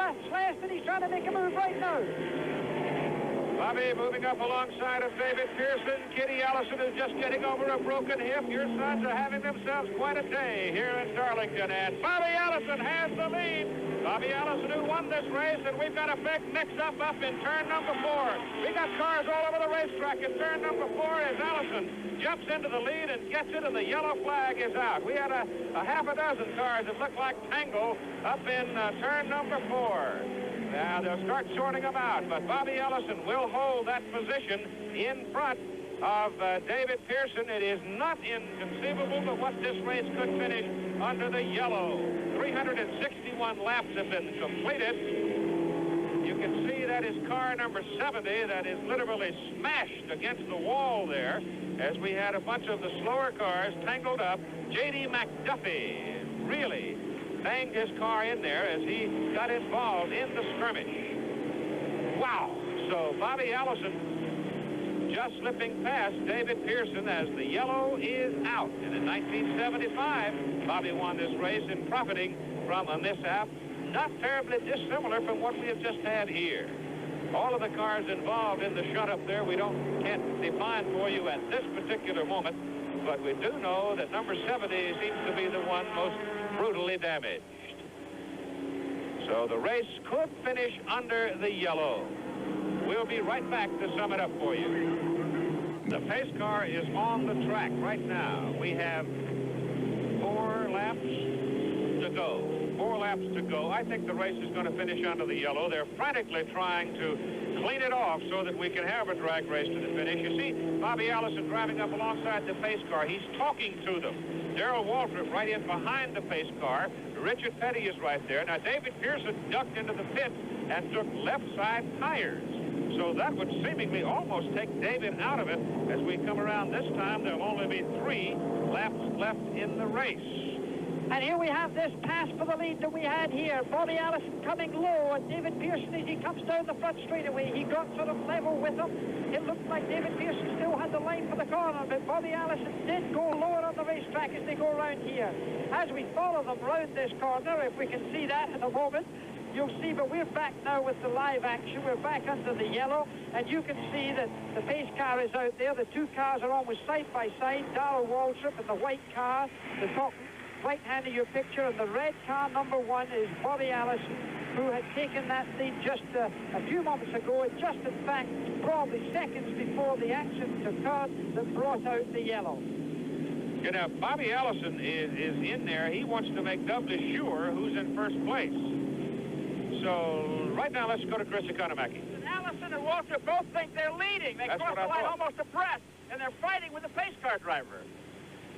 last, and he's trying to make a move right now. Bobby moving up alongside of David Pearson. Kitty Allison is just getting over a broken hip. Your sons are having themselves quite a day here in Darlington. And Bobby Allison has the lead. Bobby Allison, who won this race, and we've got a big mix-up up in turn number 4. We got cars all over the racetrack in turn number 4 as Allison jumps into the lead and gets it, and the yellow flag is out. We had a half a dozen cars that looked like tango up in turn number 4. Now they'll start sorting them out, but Bobby Allison will hold that position in front of David Pearson. It is not inconceivable but what this race could finish under the yellow. 361 laps have been completed. You can see that is car number 70 that is literally smashed against the wall there as we had a bunch of the slower cars tangled up. J.D. McDuffie really banged his car in there as he got involved in the skirmish. Wow. So Bobby Allison just slipping past David Pearson as the yellow is out. And in 1975, Bobby won this race in profiting from a mishap not terribly dissimilar from what we have just had here. All of the cars involved in the shut-up there can't define for you at this particular moment, but we do know that number 70 seems to be the one most brutally damaged. So the race could finish under the yellow. We'll be right back to sum it up for you. The pace car is on the track right now. We have 4 laps to go. 4 laps to go. I think the race is going to finish under the yellow. They're frantically trying to clean it off so that we can have a drag race to the finish. You see Bobby Allison driving up alongside the pace car. He's talking to them. Darrell Waltrip right in behind the pace car. Richard Petty is right there. Now David Pearson ducked into the pit and took left side tires. So that would seemingly almost take David out of it. As we come around this time, there'll only be 3 laps left in the race. And here we have this pass for the lead that we had here. Bobby Allison coming low, and David Pearson, as he comes down the front straightaway, he got sort of level with him. It looked like David Pearson still had the line for the corner, but Bobby Allison did go lower on the racetrack as they go around here. As we follow them round this corner, if we can see that in a moment, you'll see, but we're back now with the live action. We're back under the yellow, and you can see that the pace car is out there. The 2 cars are almost side by side. Darrell Waltrip and the white car, the top right hand of your picture, and the red car number 1 is Bobby Allison, who had taken that lead just a few moments ago, just in fact probably seconds before the accident occurred that brought out the yellow. You know, Bobby Allison is in there. He wants to make doubly sure who's in first place. So right now let's go to Chris Economaki. Allison and Walter both think they're leading. They crossed the line almost abreast, and they're fighting with the pace car driver.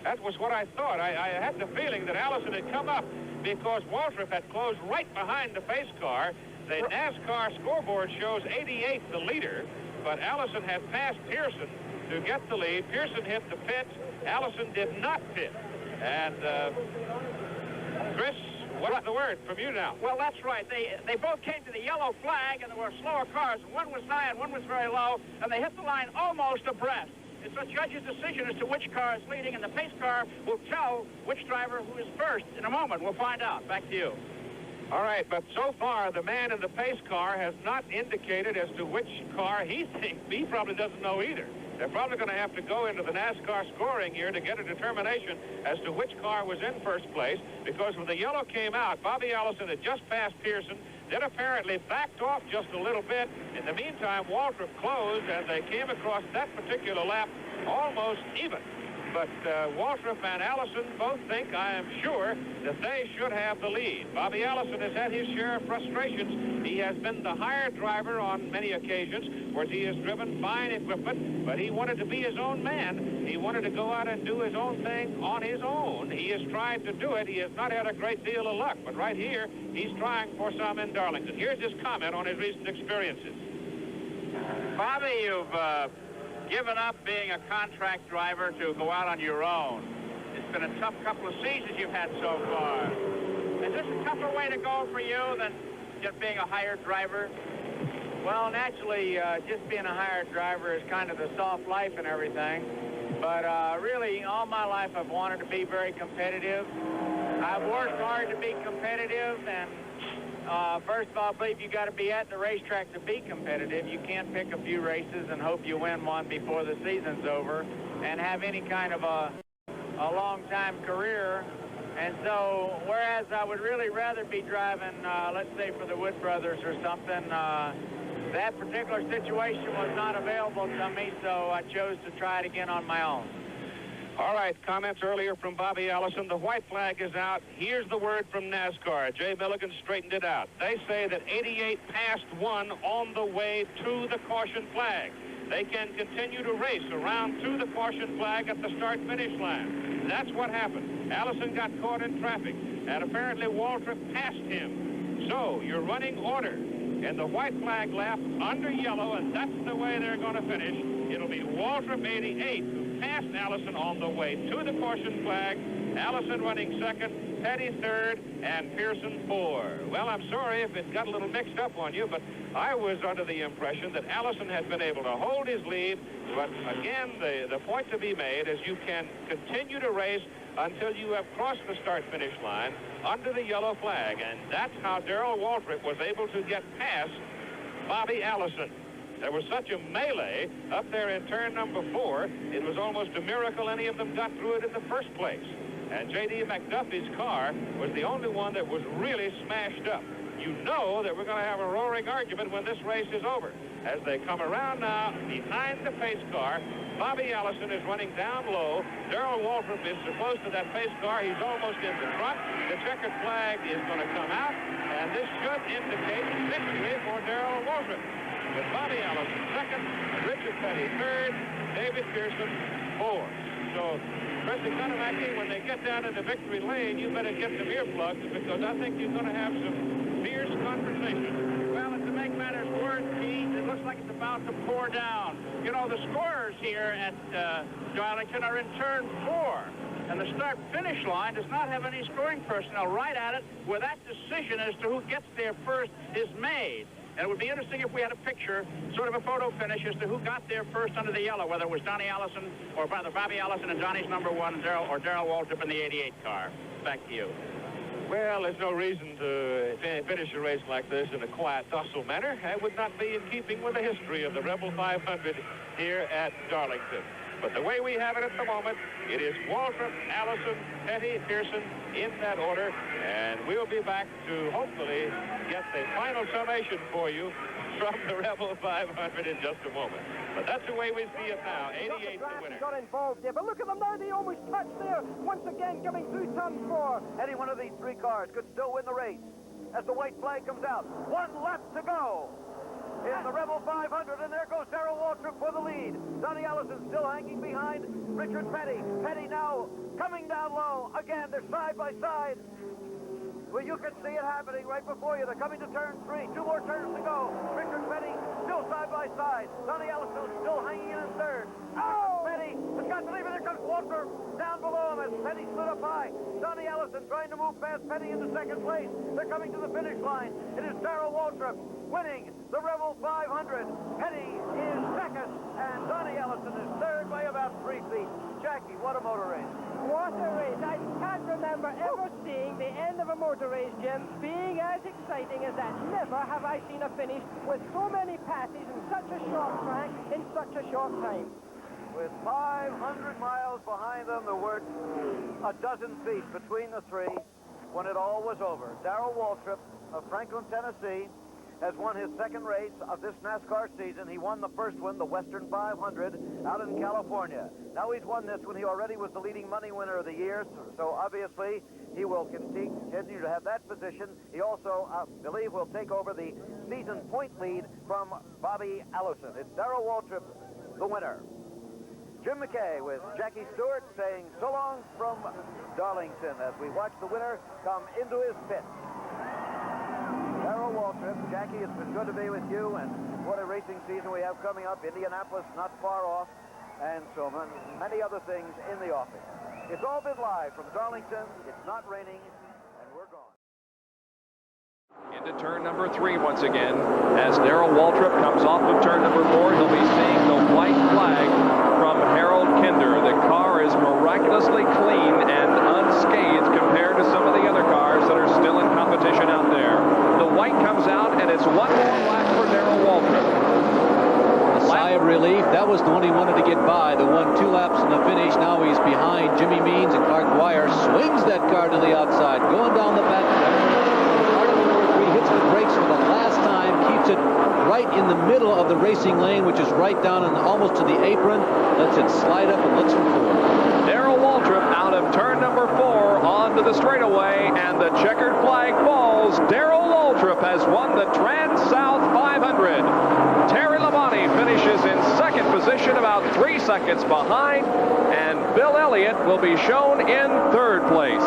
That was what I thought. I had the feeling that Allison had come up because Waltrip had closed right behind the pace car. The NASCAR scoreboard shows 88, the leader, but Allison had passed Pearson to get the lead. Pearson hit the pit. Allison did not pit. And Chris, what's the word from you now? Well, that's right. They both came to the yellow flag, and there were slower cars. One was high and one was very low, and they hit the line almost abreast. It's a judge's decision as to which car is leading, and the pace car will tell which driver who is first. In a moment, we'll find out. Back to you. All right, but so far, the man in the pace car has not indicated as to which car he thinks. He probably doesn't know either. They're probably going to have to go into the NASCAR scoring here to get a determination as to which car was in first place, because when the yellow came out, Bobby Allison had just passed Pearson, then apparently backed off just a little bit. In the meantime, Waltrip closed, and they came across that particular lap almost even. But Waltrip and Allison both think, I am sure, that they should have the lead. Bobby Allison has had his share of frustrations. He has been the higher driver on many occasions where he has driven fine equipment, but he wanted to be his own man. He wanted to go out and do his own thing on his own. He has tried to do it. He has not had a great deal of luck, but right here, he's trying for some in Darlington. Here's his comment on his recent experiences. Bobby, you've given up being a contract driver to go out on your own. It's been a tough couple of seasons you've had so far. Is this a tougher way to go for you than just being a hired driver? Well, naturally, just being a hired driver is kind of the soft life and everything. But really, all my life, I've wanted to be very competitive. I've worked hard to be competitive, and first of all, I believe you got to be at the racetrack to be competitive. You can't pick a few races and hope you win one before the season's over and have any kind of a long-time career. And so, whereas I would really rather be driving, let's say, for the Wood Brothers or something, that particular situation was not available to me, so I chose to try it again on my own. All right, comments earlier from Bobby Allison. The white flag is out. Here's the word from NASCAR. Jay Milligan straightened it out. They say that 88 passed 1 on the way to the caution flag. They can continue to race around to the caution flag at the start-finish line. That's what happened. Allison got caught in traffic, and apparently Waltrip passed him. So you're running order in the white flag lap under yellow, and that's the way they're going to finish. It'll be Waltrip 88 who passed Allison on the way to the caution flag. Allison running second, Petty third, and Pearson 4. Well, I'm sorry if it got a little mixed up on you, but I was under the impression that Allison had been able to hold his lead. But again, the point to be made is you can continue to race until you have crossed the start-finish line under the yellow flag. And that's how Darrell Waltrip was able to get past Bobby Allison. There was such a melee up there in turn number 4, it was almost a miracle any of them got through it in the first place. And J.D. McDuffie's car was the only one that was really smashed up. You know that we're going to have a roaring argument when this race is over. As they come around now behind the pace car, Bobby Allison is running down low. Darrell Waltrip is so close to that pace car, he's almost in the front. The checkered flag is going to come out, and this should indicate victory for Darrell Waltrip. With Bobby Allison second, Richard Petty third, David Pearson 4. So, President Conamacki, when they get down into victory lane, you better get some earplugs, because I think you're going to have some fierce conversation. Well, and to make matters worse, Keith, it looks like it's about to pour down. You know, the scorers here at Darlington are in turn 4. And the start-finish line does not have any scoring personnel right at it, where that decision as to who gets there first is made. And it would be interesting if we had a picture, sort of a photo finish, as to who got there first under the yellow, whether it was Donnie Allison, or rather Bobby Allison and Johnny's number 1, or Darrell Waltrip in the 88 car. Back to you. Well, there's no reason to finish a race like this in a quiet, docile manner. That would not be in keeping with the history of the Rebel 500 here at Darlington. But the way we have it at the moment, it is Waltrip, Allison, Petty, Pearson in that order. And we'll be back to hopefully get the final summation for you from the Rebel 500 in just a moment. But that's the way we see it now. 88 the winner. Got involved there, but look at them now. They almost touched there. Once again, coming through turn 4. Any one of these 3 cars could still win the race. As the white flag comes out, 1 lap to go in the Rebel 500, and there goes Darrell Waltrip for the lead. Donnie Allison still hanging behind Richard Petty. Petty now coming down low. Again, they're side by side. Well, you can see it happening right before you. They're coming to turn 3. 2 more turns to go. Richard Petty still side by side. Donnie Allison still hanging in third. Oh! Petty has got to leave it. There comes Waltrip down below him as Petty stood up high. Donnie Allison trying to move past Petty into second place. They're coming to the finish line. It is Darrell Waltrip winning the Rebel 500. Petty is second, and Donnie Allison is third by about 3 feet. Jackie, what a motor race. What a race. I can't remember ever seeing the end of a motor race, Jim, being as exciting as that. Never have I seen a finish with so many passes in such a short track in such a short time. With 500 miles behind them, there were a dozen feet between the 3 when it all was over. Darrell Waltrip of Franklin, Tennessee, has won his second race of this NASCAR season. He won the first one, the Western 500, out in California. Now he's won this one. He already was the leading money winner of the year, so obviously he will continue to have that position. He also, I believe, will take over the season point lead from Bobby Allison. It's Darrell Waltrip, the winner. Jim McKay with Jackie Stewart saying so long from Darlington as we watch the winner come into his pit. Darrell Waltrip, Jackie, it's been good to be with you, and what a racing season we have coming up. Indianapolis not far off, and so many other things in the office. It's all been live from Darlington. It's not raining, and we're gone. In into turn number 3 once again. As Darrell Waltrip comes off of turn number 4, he'll be seeing the white flag from Harold Kinder. The car is miraculously clean and unscathed compared to some of the other cars that are still in competition out there. The white comes out, and it's one more lap for Darrell Waltrip. A sigh of relief. That was the one he wanted to get by. The one 2 laps in the finish. Now he's behind Jimmy Means, and Clark Dwyer swings that car to the outside, going down the back stretch. Hits the brakes for the last time, keeps it right in the middle of the racing lane, which is right down and almost to the apron, lets it slide up and looks for 4. Darrell Waltrip out of turn number 4 onto the straightaway, and the checkered flag falls. Darrell Waltrip has won the Trans-South 500. Terry Labonte finishes in second position, about 3 seconds behind, and Bill Elliott will be shown in third place.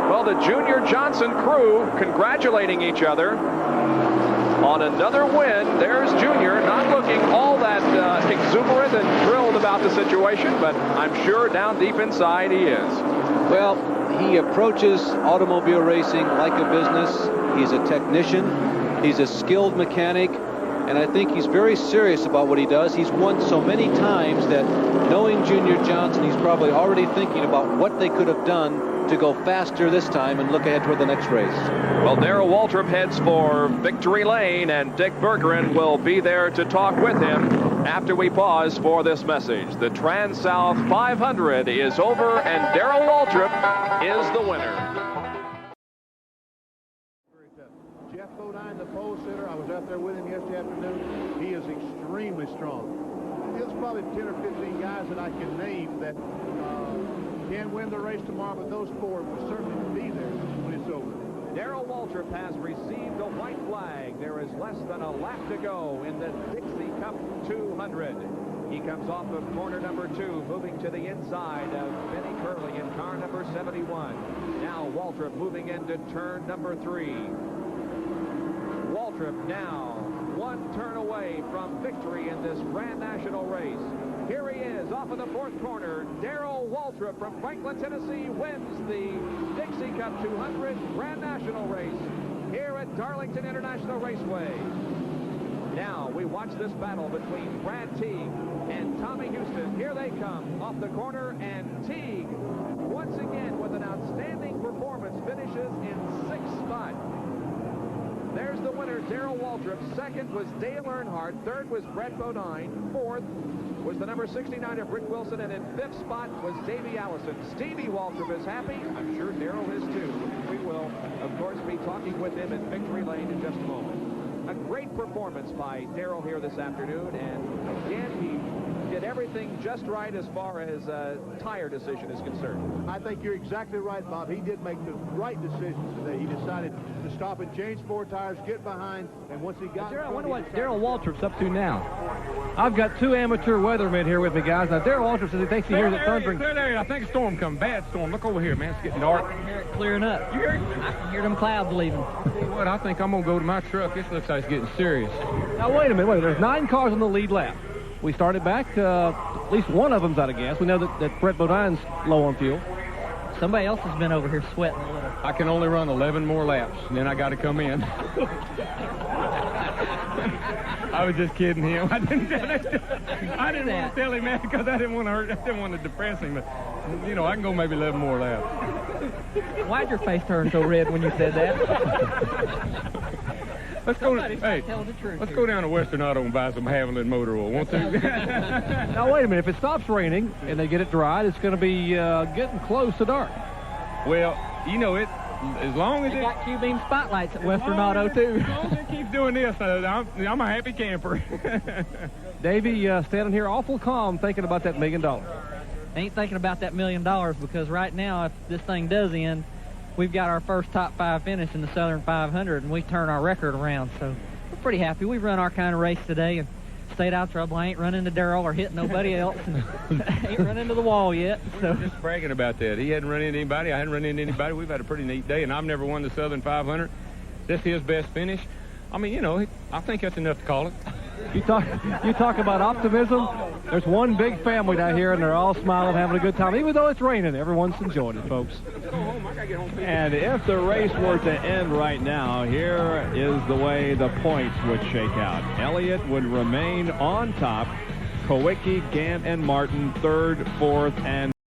Well, the Junior Johnson crew congratulating each other on another win. There's Junior, not looking all that exuberant and thrilled about the situation, but I'm sure down deep inside he is. Well, he approaches automobile racing like a business. He's a technician. He's a skilled mechanic. And I think he's very serious about what he does. He's won so many times that, knowing Junior Johnson, he's probably already thinking about what they could have done to go faster this time and look ahead toward the next race. Well, Darrell Waltrip heads for victory lane, and Dick Bergeron will be there to talk with him after we pause for this message. The Trans-South 500 is over, and Darrell Waltrip is the winner. Jeff Bodine, the pole sitter, I was out there with him yesterday afternoon. He is extremely strong. There's probably 10 or 15 guys that I can name that can win the race tomorrow, but those 4 will certainly be there when it's over. Darrell Waltrip has received a white flag. There is less than a lap to go in the Dixie Cup 200. He comes off of corner number 2, moving to the inside of Benny Curley in car number 71. Now Waltrip moving into turn number 3. Waltrip now 1 turn away from victory in this Grand National race. Here he is off of the 4th corner. Darrell Waltrip from Franklin, Tennessee wins the Dixie Cup 200 Grand National race here at Darlington International Raceway. Now we watch this battle between Brad Teague and Tommy Houston. Here they come off the corner, and Teague once again with an outstanding performance finishes in 6th spot. There's the winner, Darrell Waltrip. 2nd was Dale Earnhardt. 3rd was Brett Bodine. 4th was the number 69 of Rick Wilson, and in 5th spot was Davey Allison. Stevie Waltrip is happy. I'm sure Darrell is too. We will, of course, be talking with him in victory lane in just a moment. A great performance by Darrell here this afternoon, and again, he did everything just right as far as tire decision is concerned. I think you're exactly right, Bob. He did make the right decisions today. He decided to stop and change 4 tires, get behind, and once he got... I wonder what Darrell Waltrip's up to now. I've got 2 amateur weathermen here with me, guys. Now, Darrell Waltrip says he thinks he hears it thundering. Clear area. I think a storm coming. Bad storm. Look over here, man. It's getting dark. I can hear it clearing up. You hear it? I can hear them clouds leaving. Tell you what, I think I'm going to go to my truck. This looks like it's getting serious. Now, wait a minute. There's 9 cars on the lead lap. We started back. At least one of them's out of gas. We know that Brett Bodine's low on fuel. Somebody else has been over here sweating a little. I can only run 11 more laps, and then I got to come in. I was just kidding him. I didn't want to tell him that because I didn't want to hurt. I didn't want to depress him. But, you know, I can go maybe 11 more laps. Why'd your face turn so red when you said that? Let's go. Hey, let's go down to Western Auto and buy some Haviland motor oil, won't we? Now wait a minute. If it stops raining and they get it dried, it's going to be getting close to dark. Well, you know it. As long as they got Q-beam spotlights at Western Auto too. As long as they keep doing this, I'm a happy camper. Davey standing here awful calm, thinking about that $1 million. Ain't thinking about that $1 million because right now, if this thing does end, we've got our first top 5 finish in the Southern 500, and we turn our record around. So we're pretty happy. We've run our kind of race today and stayed out of trouble. I ain't run into Darrell or hit nobody else, and ain't run into the wall yet. So we were just bragging about that. He hadn't run into anybody. I hadn't run into anybody. We've had a pretty neat day, and I've never won the Southern 500. This is his best finish. I mean, you know, I think that's enough to call it. You talk about optimism. There's one big family down here, and they're all smiling, having a good time. Even though it's raining, everyone's enjoying it, folks. And if the race were to end right now, here is the way the points would shake out. Elliott would remain on top. Kowicki, Gant, and Martin third, fourth, and